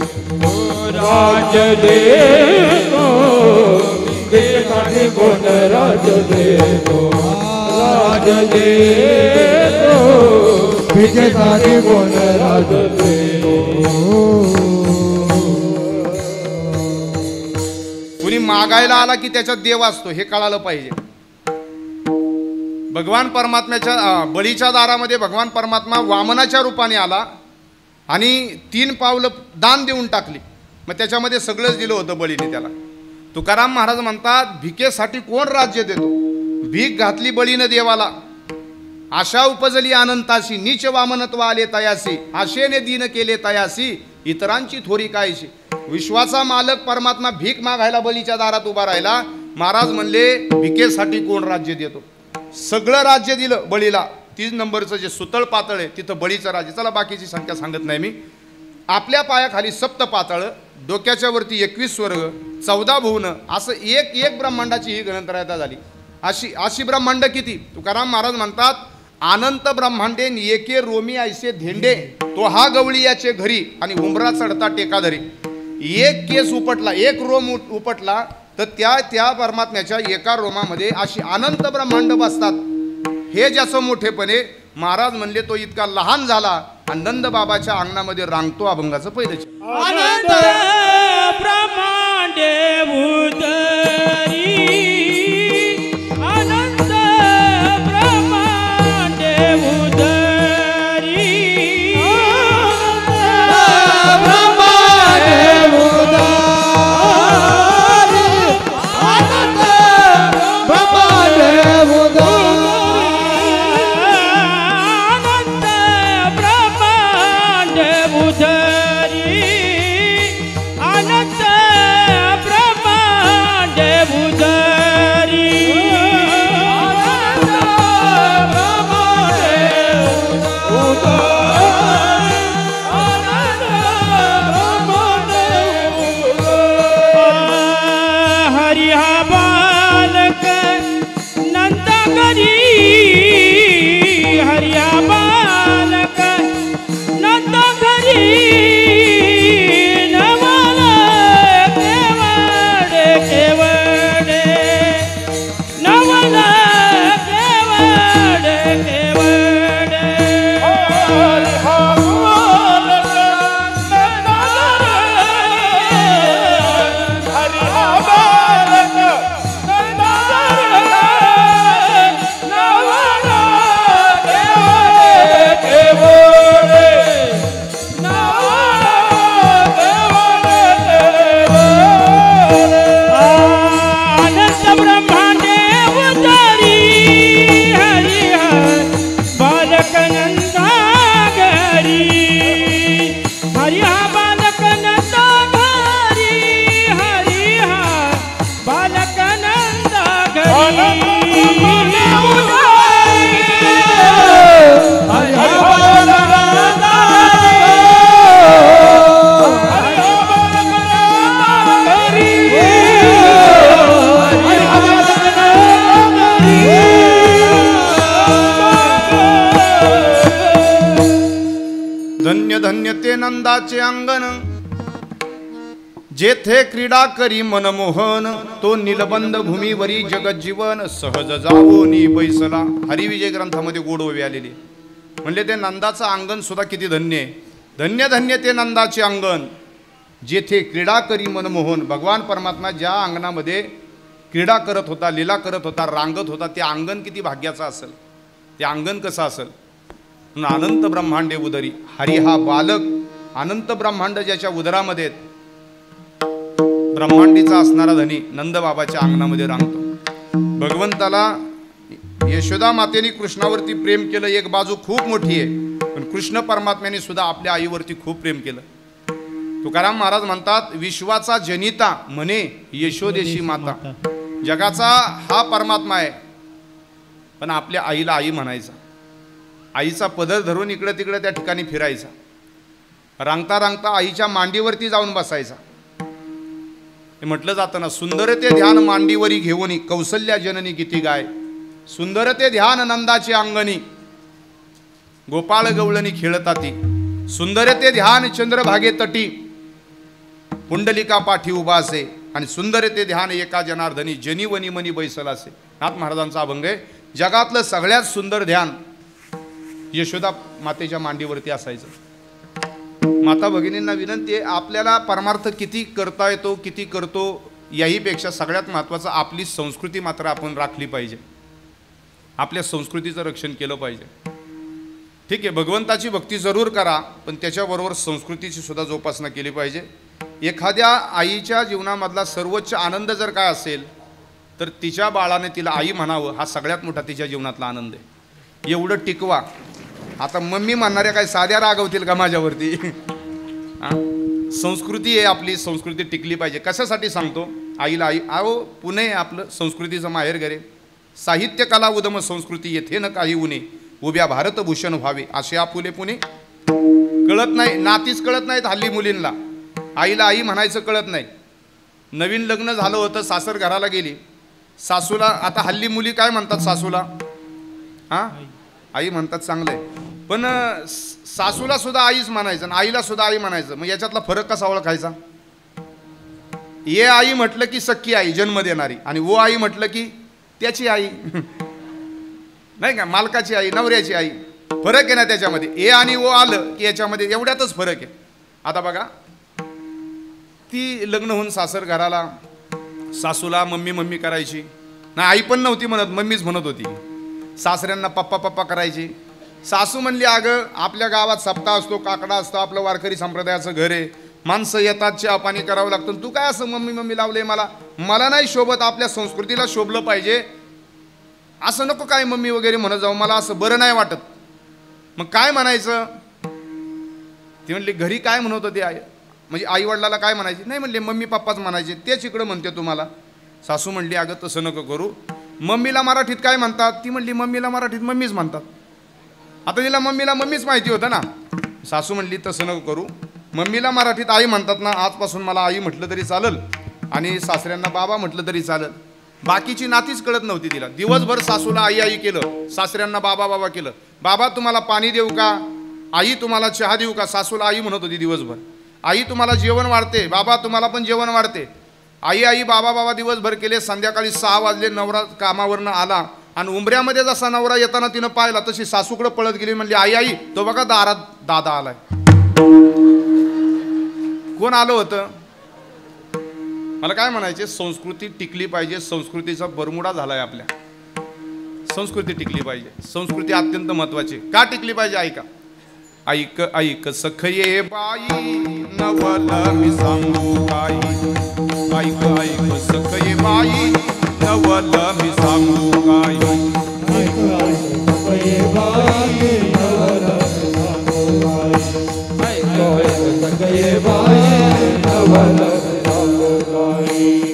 S3: राज्य देतो, भिकेसाठी कोण राज्य देतो, राज्य देतो, भिकेसाठी कोण राज्य देतो.
S1: कुणी मागायला आला की त्याच्यात देव असतो हे कळालं पाहिजे. भगवान परमात्म्याच्या बळीच्या दारामध्ये भगवान परमात्मा वामनाच्या रूपाने आला आणि 3 पावलं दान देऊन टाकली. मग त्याच्यामध्ये सगळंच दिलं होतं बळीने त्याला. तुकाराम महाराज म्हणतात, भिकेसाठी कोण राज्य देतो. भीक घातली बळीनं देवाला, आशा उपजली अनंताशी, नीच वामनत्व आले तयासी, आशेने दीन केले तयासी, इतरांची थोरी कायशी. विश्वाचा मालक परमात्मा भीक मागायला बळीच्या दारात उभा राहिला. महाराज म्हणले, भिकेसाठी कोण राज्य देतो. सगळं राज्य दिलं बळीला. 3 नंबरचं जे सुतळ पातळ आहे तिथं बळीचं राज्य. चला बाकीची संख्या सांगत नाही मी. आपल्या पायाखाली 7 पातळ, डोक्याच्या वरती 21 स्वर्ग, 14 भुवन, असं एक ब्रह्मांडाची ही गणत्रयता झाली. अशी ब्रह्मांड किती. तुकाराम महाराज म्हणतात, अनंत ब्रह्मांडे एके रोमी ऐसे धेंडे, तो हा गवळी याचे घरी आणि उंबरा चढता टेकाधरी. एक केस उपटला, एक रोम उपटला तर त्या परमात्म्याच्या एका रोमामध्ये अशी अनंत ब्रह्मांड बसतात. हे ज्याचं मोठेपणे महाराज म्हणले, तो इतका लहान झाला आनंद बाबाच्या अंगणामध्ये रांगतो अभंगाचं पहिलं चरण.
S3: अनंत ब्रह्मांडे उदरी अनंत ब्रह्मांडे उदरी ब्रह्मांडे उदरी अनंत ब्रह्मांडे उदरी अनंत ब्रह्मांडे उदरी हरि हा बालक नंदा करी हरि हा बालक नंदा करी नवला केवडे केवडे नवला केवडे केवडे हरि हा बालक नंदा हरि हा बालक नंदा नवला केवडे अनंत ब्रह्मांडे उदरी हरि बालक नंदा घरी हरि बालक नंदा घरी हरि बालक नंदा घरी
S1: धन्य धन्य ते नंदाचे अंगण जेथे क्रीडा करी मनमोहन तो नीलबंध भूमीवरी जगज्जीवन सहज जावोनी बैसला. हरिविजय ग्रंथामध्ये गोड ओवी आलेली म्हणले ते नंदाचं अंगण सुद्धा किती धन्य आहे. धन्य धन्य ते नंदाचे अंगण जेथे क्रीडा करी मनमोहन. भगवान परमात्मा ज्या अंगणामध्ये क्रीडा करत होता, लीला करत होता, रांगत होता, ते अंगण किती भाग्याचं असेल, ते अंगण कसं असेल. अनंत ब्रह्मांडे उदरी हरी हा बालक अनंत ब्रह्मांड ज्याच्या उदरामध्ये ब्रह्मांडीचा असणारा धनी नंद बाबाच्या अंगणामध्ये रांगतो. भगवंताला यशोदा मातेने कृष्णावरती प्रेम केलं, एक बाजू खूप मोठी आहे, पण कृष्ण परमात्म्याने सुद्धा आपल्या आईवरती खूप प्रेम केलं. तुकाराम महाराज म्हणतात विश्वाचा जनिता म्हणे यशोदेशी माता. जगाचा हा परमात्मा आहे, पण आपल्या आईला आई म्हणायचा. आईचा पदर धरून इकडे तिकडे त्या ठिकाणी फिरायचा. रांगता रांगता आईच्या मांडीवरती जाऊन बसायचा. हे म्हटलं जातं ना, सुंदर ते ध्यान मांडीवरी घेऊनी कौसल्या जननी किती गाय. सुंदर ते ध्यान नंदाची अंगणी गोपाळ गवळणी खेळताती. सुंदर ते ध्यान चंद्रभागे तटी पुंडलिका पाठी उभा असे. आणि सुंदर ते ध्यान एका जनार्दनी जनी वनी मनी बैसल असे. नाथ महाराजांचा अभंग आहे. जगातलं सगळ्यात सुंदर ध्यान यशोदा मातेच्या मांडीवरती असायचं. माता भगिनींना विनंती आहे, आपल्याला परमार्थ किती करता येतो, किती करतो, याहीपेक्षा सगळ्यात महत्त्वाचं आपली संस्कृती मात्र आपण राखली पाहिजे. आपल्या संस्कृतीचं रक्षण केलं पाहिजे. ठीक आहे, भगवंताची भक्ती जरूर करा, पण त्याच्याबरोबर संस्कृतीची सुद्धा जोपासना केली पाहिजे. एखाद्या आईच्या जीवनामधला सर्वोच्च आनंद जर काय असेल तर तिच्या बाळाने तिला आई म्हणावं, हा सगळ्यात मोठा तिच्या जीवनातला आनंद आहे. एवढं टिकवा. आता मम्मी म्हणणाऱ्या काय साध्या रागवतील का माझ्यावरती? संस्कृती आहे आपली, संस्कृती टिकली पाहिजे. कशासाठी सांगतो? आईला आई. अहो पुणे आपलं संस्कृतीचं माहेर घरे. साहित्य कला उदम संस्कृती येथे न काही उणे उभ्या भारतभूषण व्हावे असे आपुले पुणे. कळत नाही, नातीच कळत नाहीत हल्ली मुलींना. आईला आई म्हणायचं कळत नाही. नवीन लग्न झालं होतं, सासर घराला गेली, सासूला आता हल्ली मुली काय म्हणतात सासूला? आई म्हणतात, चांगलं आहे, पण सासूला सुद्धा आईच म्हणायचं आणि आईला सुद्धा आई म्हणायचं. मग याच्यातला फरक कसा ओळखायचा? ये आई म्हटलं की सख्खी आई जन्म देणारी, आणि वो आई म्हटलं की त्याची आई नाही का, मालकाची आई, नवऱ्याची आई. फरक आहे ना त्याच्यामध्ये, ए आणि ओ आलं की याच्यामध्ये एवढ्यातच फरक आहे. आता बघा, ती लग्न होऊन सासर घराला, सासूला मम्मी मम्मी करायची ना, आई पण नव्हती म्हणत, मम्मीच म्हणत होती. सासऱ्यांना पप्पा पप्पा करायची. सासू म्हणली, अगं आपल्या गावात सप्ताह असतो, काकडा असतो, आपलं वारकरी संप्रदायाचं घर आहे, माणसं येतात, चहा पाणी करावं लागतं, तू काय असं मम्मी मम्मी लावले, मला नाही शोभत, आपल्या संस्कृतीला शोभलं पाहिजे, असं नको काय मम्मी वगैरे म्हणत जाऊ, मला असं बरं नाही वाटत. मग काय म्हणायचं? ती म्हणली, घरी काय म्हणत होती आई, म्हणजे आई वडिलाला काय म्हणायची? नाही म्हणले मम्मी पप्पाच म्हणायचे, तेच इकडं म्हणते तुम्हाला. सासू म्हणली, अगं तसं नको करू, मम्मीला मराठीत काय म्हणतात? ती म्हणली, मम्मीला मराठीत मम्मीच म्हणतात. आता तिला मम्मीला मम्मीच माहिती होतं ना. सासू म्हणली, तसं नको करू, मम्मीला मराठीत आई म्हणतात ना, आजपासून मला आई म्हटलं तरी चालेल आणि सासऱ्यांना बाबा म्हटलं तरी चालेल. बाकीची नातीच कळत नव्हती तिला. दिवसभर सासूला आई आई केलं, सासऱ्यांना बाबा बाबा केलं. बाबा तुम्हाला पाणी देऊ का? आई तुम्हाला चहा देऊ का? सासूला आई म्हणत होती दिवसभर. आई तुम्हाला जेवण वाढते, बाबा तुम्हाला पण जेवण वाढते. आई आई बाबा बाबा दिवसभर केले. संध्याकाळी 6 वाजले, नवरा कामावरनं आला आणि उंबऱ्यामध्ये जसा नवरा येताना तिनं पाहिला तशी सासूकडे पळत गेली. म्हणली, आई आई तो बघा दारात दादा आलाय. कोण आलं होतं? मला काय म्हणायचे, संस्कृती टिकली पाहिजे. संस्कृतीचा बरमुडा झालाय आपल्या. संस्कृती टिकली पाहिजे. संस्कृती अत्यंत महत्वाची. का टिकली पाहिजे? ऐका, ऐक ऐक सखये बाई नवल मी सांगू काही. ऐक ऐक सखये बाई नवल मी सांगू काही.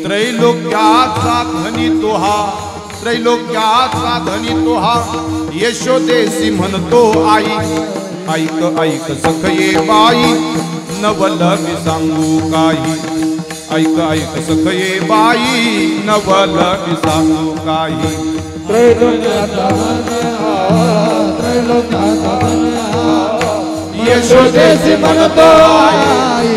S1: त्रैलोक्याचा धनी तो हा, त्रैलोक्याचा धनी तो हा, यशोदेसी म्हणतो आई. ऐक ऐक सखये बाई नवल मी सांगू काही. ऐक ऐक सखये बाई नवल मी सांगू काही. यशोदेसी म्हणतो आई.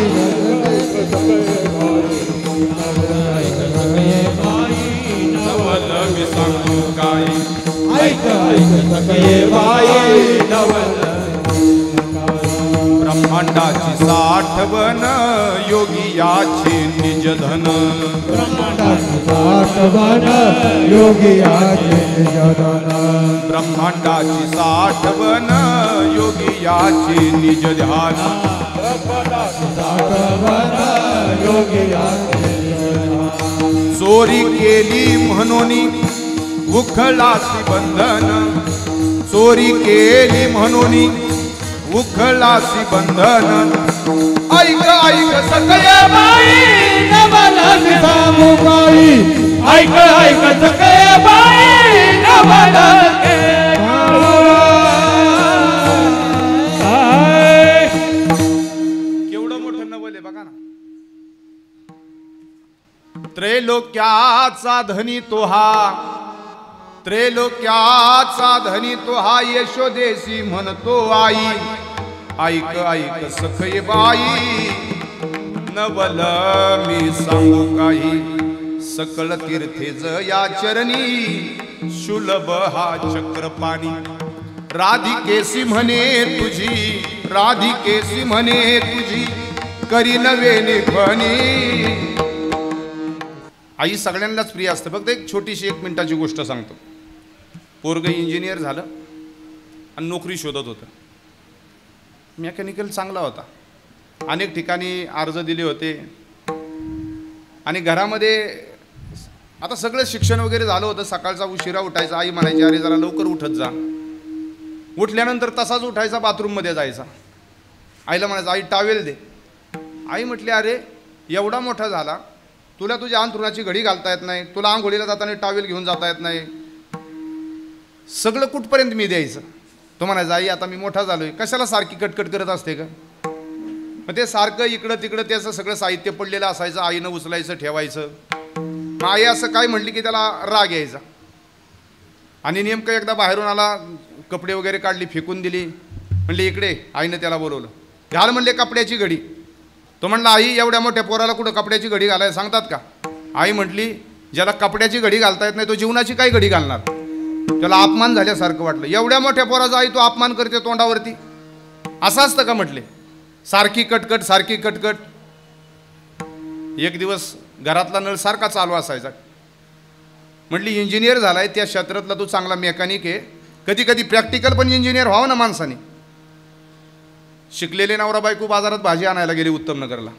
S1: नवल मी सांगू काही. ऐक ऐक सखये बाई नवल. ब्रह्मांडाची साठवण योगियाचे निजधन.
S3: ब्रह्मांडाची साठवण योगियाचे निजधन.
S1: ब्रह्मांडाची साठवण योगियाचे निज ध्यान.
S3: ब्रह्मांडाची साठवण योगियाचे निजधन.
S1: चोरी केली म्हणून उखळासी बंधन. चोरी केली म्हणून उखळासी बंधन. ऐक ऐक सखये बाई
S3: नवल मी सांगू काही. ऐक ऐक सखये बाई नवल
S1: केवढं मोठं नवल आहे बघा ना. त्रैलोक्याचा धनी तो हा, त्रैलोक्याचा धनी तो हा, यशोदेसी म्हणतो आई. ऐक ऐक सखये बाई नवल मी सांगू काही. सकळ तीर्थेज या चरणी शुलभ हा चक्रपाणी. राधिकेसी म्हणे तुझी, राधिकेसी म्हणे तुझी, करी नवे निभणी. आई सगळ्यांनाच प्रिय असतं. फक्त एक छोटीशी 1 मिनिटाची गोष्ट सांगतो. पोरगं इंजिनियर झालं आणि नोकरी शोधत होतं. मेकॅनिकल चांगला होता, अनेक ठिकाणी अर्ज दिले होते आणि घरामध्ये आता सगळं शिक्षण वगैरे झालं होतं. सकाळचा उशिरा उठायचा. आई म्हणायची, अरे जरा लवकर उठत जा. उठल्यानंतर तसाच उठायचा, बाथरूममध्ये जायचा. आईला म्हणायचं, आई टावेल दे. आई म्हटली, अरे एवढा मोठा झाला, तुला तुझ्या अंथरुणाची घडी घालता येत नाही, तुला आंघोळीला जाताना टावेल घेऊन जाता येत नाही, सगळं कुठपर्यंत मी द्यायचं? तो म्हणायचा, आई आता मी मोठा झालोय, कशाला सारखी कटकट करत असते का? मग ते सारखं इकडं तिकडं त्याचं सगळं साहित्य पडलेलं असायचं, आईनं उचलायचं ठेवायचं. मग आई असं काय म्हणली की त्याला राग यायचा. आणि नेमकं एकदा बाहेरून आला, कपडे वगैरे काढली, फेकून दिली. म्हणले इकडे. आईनं त्याला बोलवलं, घाल म्हणले कपड्याची घडी. तो म्हणला, आई एवढ्या मोठ्या पोराला कुठं कपड्याची घडी घालायला सांगतात का? आई म्हटली, ज्याला कपड्याची घडी घालता येत नाही तो जीवनाची काय घडी घालणार? त्याला अपमान झाल्यासारखं वाटलं. एवढ्या मोठ्या पोराचा आई तू अपमान करते तोंडावरती, असं असतं का म्हटले. सारखी कटकट सारखी कटकट. एक दिवस घरातला नळ सारखा चालू असायचा. म्हटली इंजिनियर झालाय त्या क्षेत्रातला तू चांगला मेकॅनिक आहे, कधी कधी प्रॅक्टिकल पण इंजिनियर व्हावं ना माणसाने. शिकलेले नवरा बायको बाजारात भाजी आणायला गेली उत्तमनगरला.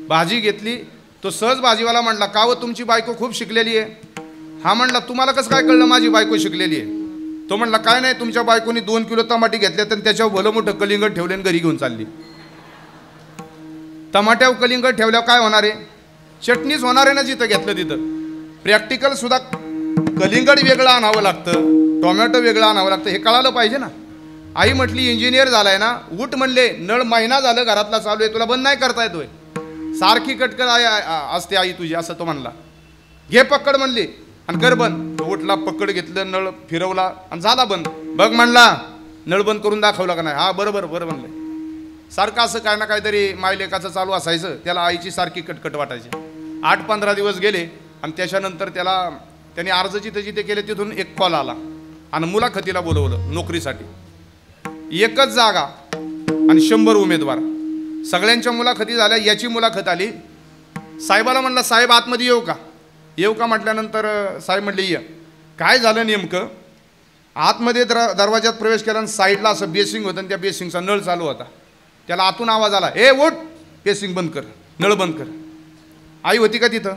S1: भाजी घेतली. तो सहज भाजीवाला म्हणला, का व तुमची बायको खूप शिकलेली आहे. हा म्हणला, तुम्हाला कसं काय कळलं माझी बायको शिकलेली आहे. तो म्हणला, काय नाही, तुमच्या बायकोनी 2 किलो टमाटे घेतले तर त्याच्यावर भलं मोठं कलिंगड ठेवले आणि घरी घेऊन चालली. टमाट्यावर कलिंगड ठेवल्यावर काय होणार आहे, चटणीच होणार आहे ना जिथं घेतलं तिथं. प्रॅक्टिकल सुद्धा कलिंगड वेगळं आणावं लागतं, टोमॅटो वेगळं आणावं लागतं, हे कळालं पाहिजे ना. आई म्हटली इंजिनियर झालाय ना, उठ म्हणले, नळ महिना झालं घरातला चालू आहे, तुला बंद नाही करता येतोय. सारखी कटकट असते आई तुझी, असं तो म्हणला. घे पकड म्हणली आणि कर बंद. तो उठला, पकड घेतलं, नळ फिरवला आणि झाला बंद. बघ म्हणला, नळ बंद करून दाखवला का नाही. हा बरोबर बरं म्हणलं. सारखं असं काय ना काहीतरी मायलेकाचं चालू असायचं. त्याला आईची सारखी कटकट वाटायची. 8-15 दिवस गेले आणि त्याच्यानंतर त्याने अर्ज जिथे केले तिथून एक कॉल आला आणि मुलाखतीला बोलवलं नोकरीसाठी. एकच जागा आणि 100 उमेदवार. सगळ्यांच्या मुलाखती झाल्या. याची मुलाखत आली. साहेबाला म्हणला, साहेब आतमध्ये येऊ का. येऊ का म्हटल्यानंतर साहेब म्हटले, ये. काय झालं नेमकं, आतमध्ये दरवाज्यात प्रवेश केला आणि साईडला असं बेसिंग होतं आणि त्या बेसिंगचा नळ चालू होता. त्याला आतून आवाज आला, ए उठ, बेसिंग बंद कर, नळ बंद कर. आई होती का तिथं.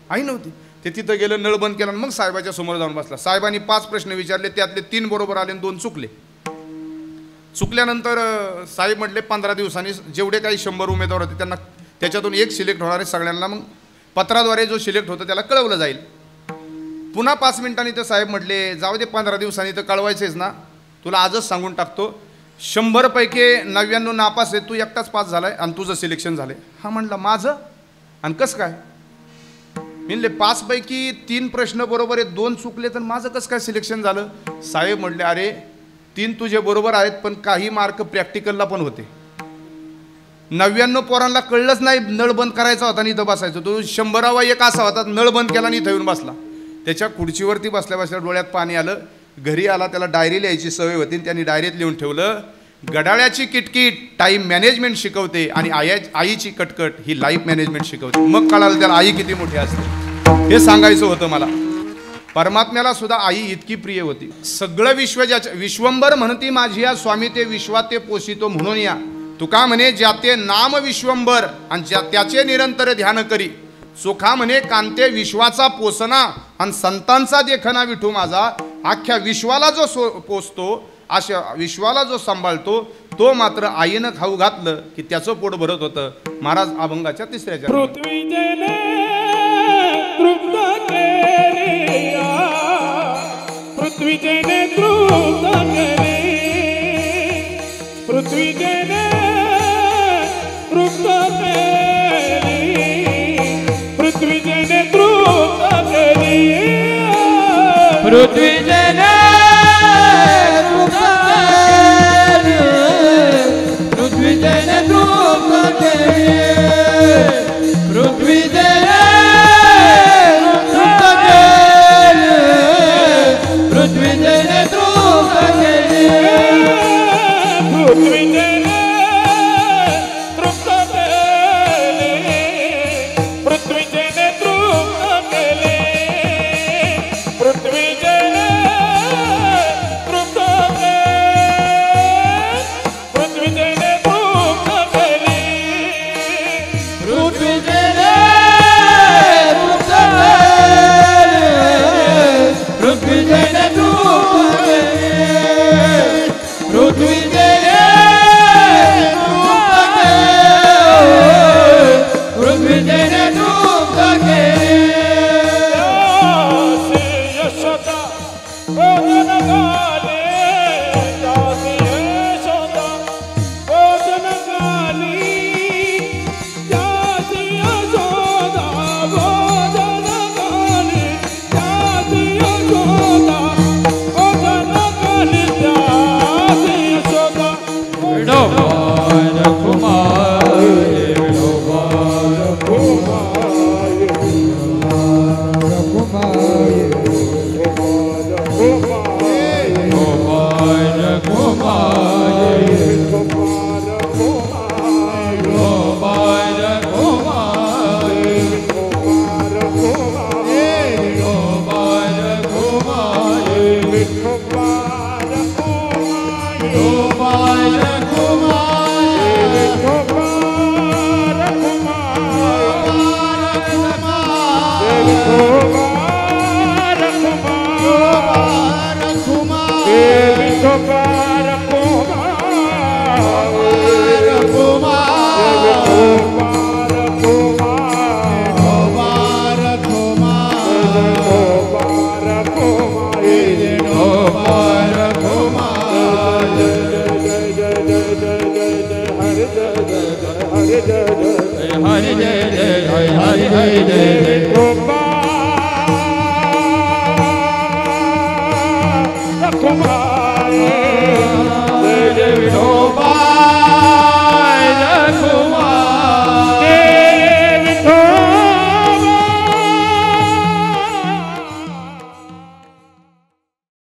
S1: आई नव्हती. ते तिथं गेलं, नळ बंद केला, मग साहेबाच्या समोर जाऊन बसला. साहेबांनी 5 प्रश्न विचारले, त्यातले 3 बरोबर आले आणि 2 चुकले. चुकल्यानंतर साहेब म्हटले 15 दिवसांनी जेवढे काही 100 उमेदवार होते त्यांना त्याच्यातून एक सिलेक्ट होणार आहे. सगळ्यांना मग पत्राद्वारे जो सिलेक्ट होतं त्याला कळवलं जाईल. पुन्हा 5 मिनिटांनी तर साहेब म्हटले, जाऊ दे 15 दिवसांनी तर कळवायचेच ना, तुला आजच सांगून टाकतो, 100 पैकी 99 नापास आहे, तू एकटाच पास झालाय आणि तुझं सिलेक्शन झालंय. हा म्हणला, माझं आणि कसं काय. म्हणले 5 पैकी 3 प्रश्न बरोबर आहेत, 2 चुकले, तर माझं कसं काय सिलेक्शन झालं. साहेब म्हटले, अरे 3 तुझे बरोबर आहेत, पण काही मार्क प्रॅक्टिकलला पण होते. 99 पोरांना कळलंच नाही नळ बंद करायचा होता आणि इथं बसायचं. तो 100वा एक असा होता, नळ बंद केला आणि इथं येऊन बसला. त्याच्या खुर्चीवरती बसल्या बसल्या डोळ्यात पाणी आलं. घरी आला, त्याला डायरी लिहायची सवय होती, त्यांनी डायरीत लिहून ठेवलं, गडाळ्याची किटकिट टाईम मॅनेजमेंट शिकवते आणि आईची कटकट ही लाईफ मॅनेजमेंट शिकवते. मग कळालं त्याला आई किती मोठी असते. हे सांगायचं होतं मला. परमात्म्याला सुद्धा आई इतकी प्रिय होती. सगळं विश्वंभर म्हणती माझी या स्वामी ते विश्वात ते पोषितो म्हणून या. तुका म्हणे ज्याते नाम विश्वंभर आणि त्याचे निरंतर ध्यान करी, सुखा म्हणे कांते विश्वाचा पोसना आणि संतांचा देखना विठू माझा. अख्ख्या विश्वाला जो पोसतो, अशा विश्वाला जो सांभाळतो, तो मात्र आईनं खाऊ घातलं की त्याचं पोट भरत होतं. महाराज अभंगाच्या 3ऱ्या
S3: पृथ्वीचे तृप्त केले, पृथ्वीचे तृप्त केले, पृथ्वीचे तृप्त केले, पृथ्वीचे तृप्त केले, पृथ्वीचे तृप्त केले, पृथ्वीचे पृथ्वी